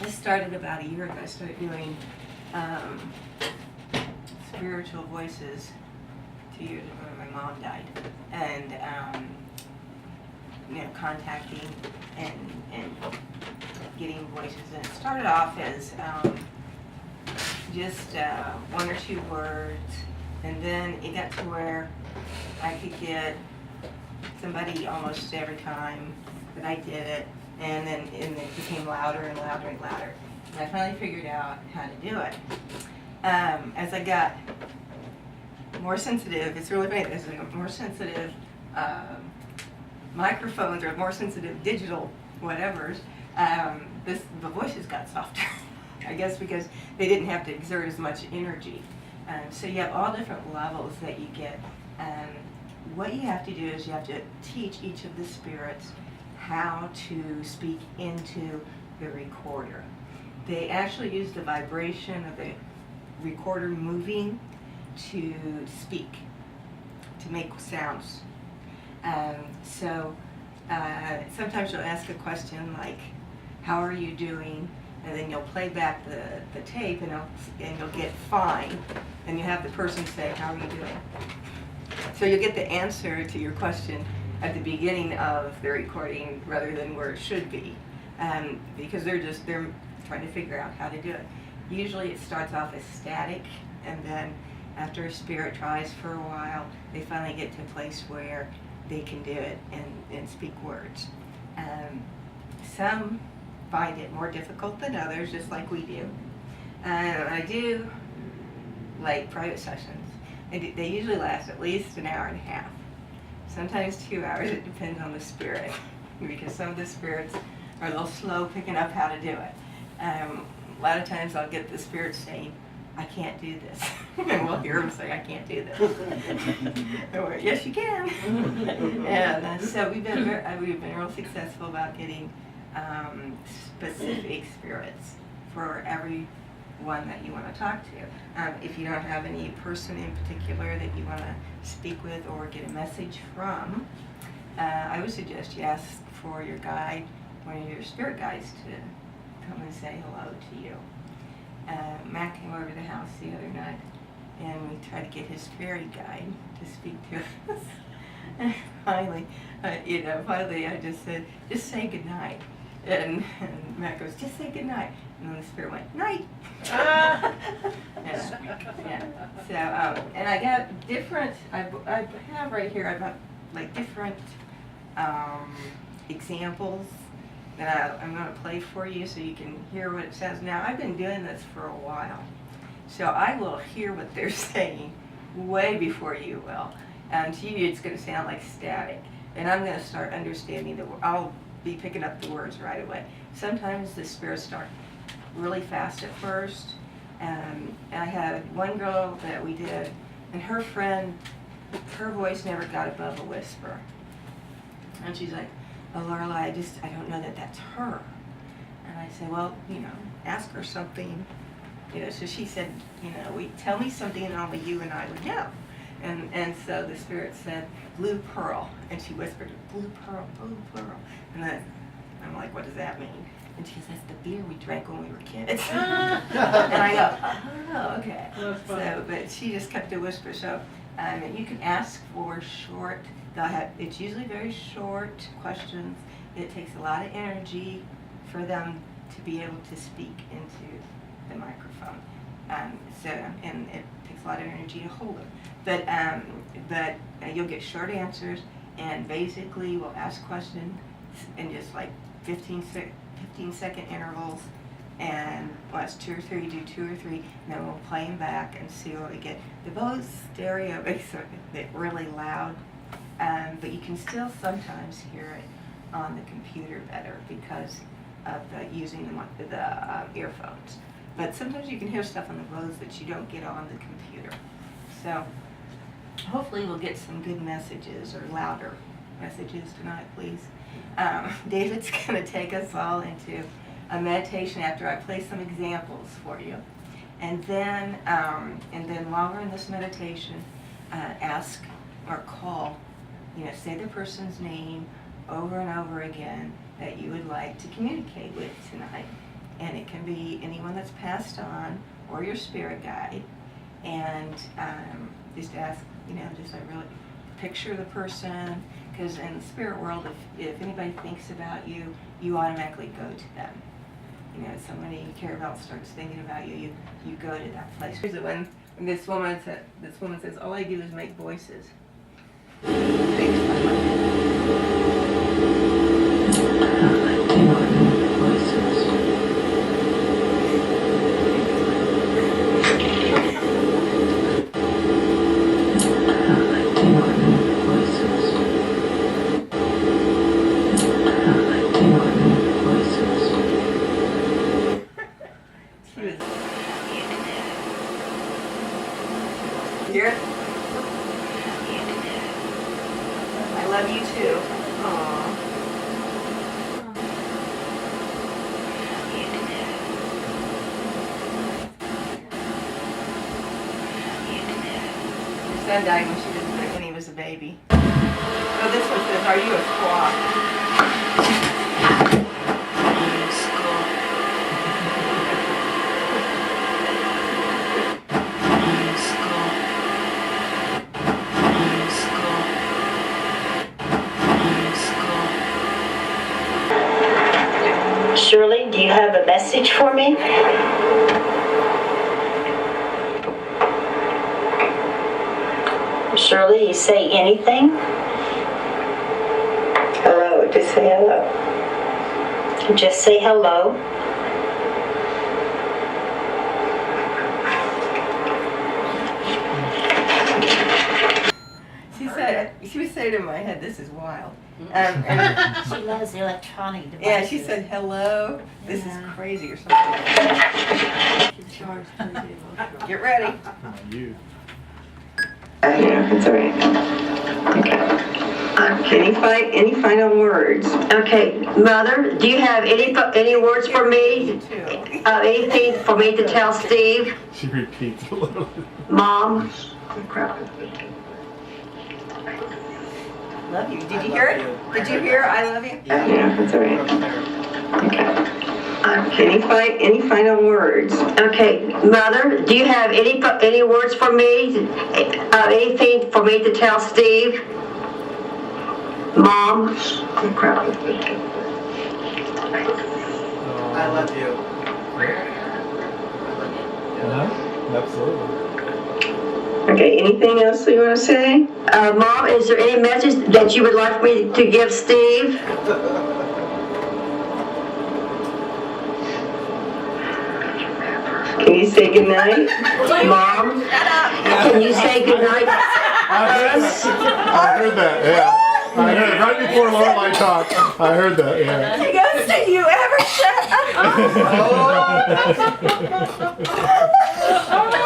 I started about a year ago. I started doing spiritual voices 2 years ago when my mom died, and contacting and getting voices. And it started off as just 1 or 2 words, and then it got to where I could get somebody almost every time that I did it, and it became louder and louder and louder. And I finally figured out how to do it. As I got more sensitive, it's really funny, there's more sensitive microphones or more sensitive digital whatevers, the voices got softer. I guess because they didn't have to exert as much energy. So you have all different levels that you get. What you have to do is you have to teach each of the spirits how to speak into the recorder. They actually use the vibration of the recorder moving to speak, to make sounds. Sometimes you'll ask a question like, how are you doing? And then you'll play back the tape and you'll get fine. And you have the person say, how are you doing? So you'll get the answer to your question at the beginning of the recording rather than where it should be. Because they're trying to figure out how to do it. Usually it starts off as static, and then after a spirit tries for a while, they finally get to a place where they can do it and speak words. Some find it more difficult than others, just like we do. I do like private sessions. They usually last at least an hour and a half, sometimes 2 hours. It depends on the spirit, because some of the spirits are a little slow picking up how to do it. A lot of times I'll get the spirits saying, I can't do this. And we'll hear them say, I can't do this. Or, yes, you can. And so we've been real successful about getting specific spirits for every one that you want to talk to. If you don't have any person in particular that you want to speak with or get a message from, I would suggest you ask for your guide, one of your spirit guides, to come and say hello to you. Matt came over to the house the other night, and we tried to get his fairy guide to speak to us. And finally, I just said, just say goodnight. And Matt goes, just say goodnight. And then the spirit went, night. Yeah. So, and I got different, I have right here, I've got like different examples that I'm going to play for you so you can hear what it says. Now, I've been doing this for a while, so I will hear what they're saying way before you will. To you, it's going to sound like static, and I'm going to start understanding I'll be picking up the words right away. Sometimes the spirits start really fast at first. I had one girl that we did, and her friend, her voice never got above a whisper. And she's like, oh, Lorelai, I don't know that that's her. And I said, well, ask her something. So she said, tell me something and only you and I would know. And so the spirit said, blue pearl. And she whispered, blue pearl, blue pearl. And then I'm like, what does that mean? And she says, that's the beer we drank when we were kids. And I go, oh, okay. So, but she just kept a whisper. So you can ask for short, it's usually very short questions. It takes a lot of energy for them to be able to speak into the microphone. And it takes a lot of energy to hold them. But you'll get short answers, and basically we'll ask questions in just like 15-second intervals, and it's 2 or 3, do 2 or 3, and then we'll play them back and see what we get. The Bose stereo makes it really loud, but you can still sometimes hear it on the computer better because of using the earphones. But sometimes you can hear stuff on the Bose that you don't get on the computer. So hopefully we'll get some good messages, or louder messages tonight, please. David's going to take us all into a meditation after I play some examples for you. And then while we're in this meditation, ask or call, say the person's name over and over again that you would like to communicate with tonight. and it can be anyone that's passed on or your spirit guide. And just ask, just like really picture the person, because in the spirit world, if anybody thinks about you, you automatically go to them. If somebody you care about starts thinking about you, you go to that place. Here's when this woman says, all I do is make voices. Hear it? I love you too. Aww. Your son died when he was a baby. Oh, this one says, are you a squaw? Shirley, do you have a message for me? Shirley, you say anything? Hello, just say hello. Just say hello. She would say to my head, this is wild. She loves electronic devices. Yeah, she said, hello, this is crazy or something. Get ready. You. Yeah, it's all right. Okay. Any final words? Okay, Mother, do you have any words for me? Anything for me to tell Steve? She repeats a little. Mom? Love you. Did you hear it? Did you hear I love you? Yeah, it's all right. Okay. Any final words? Okay, Mother, do you have any words for me? Anything for me to tell Steve? Mom? I love you. Absolutely. Okay, anything else you want to say? Mom, is there any message that you would like me to give Steve? Can you say goodnight? Mom? Can you say goodnight? I heard that, yeah. I heard it right before Lorelai talked. I heard that, yeah. She goes, do you ever shut up?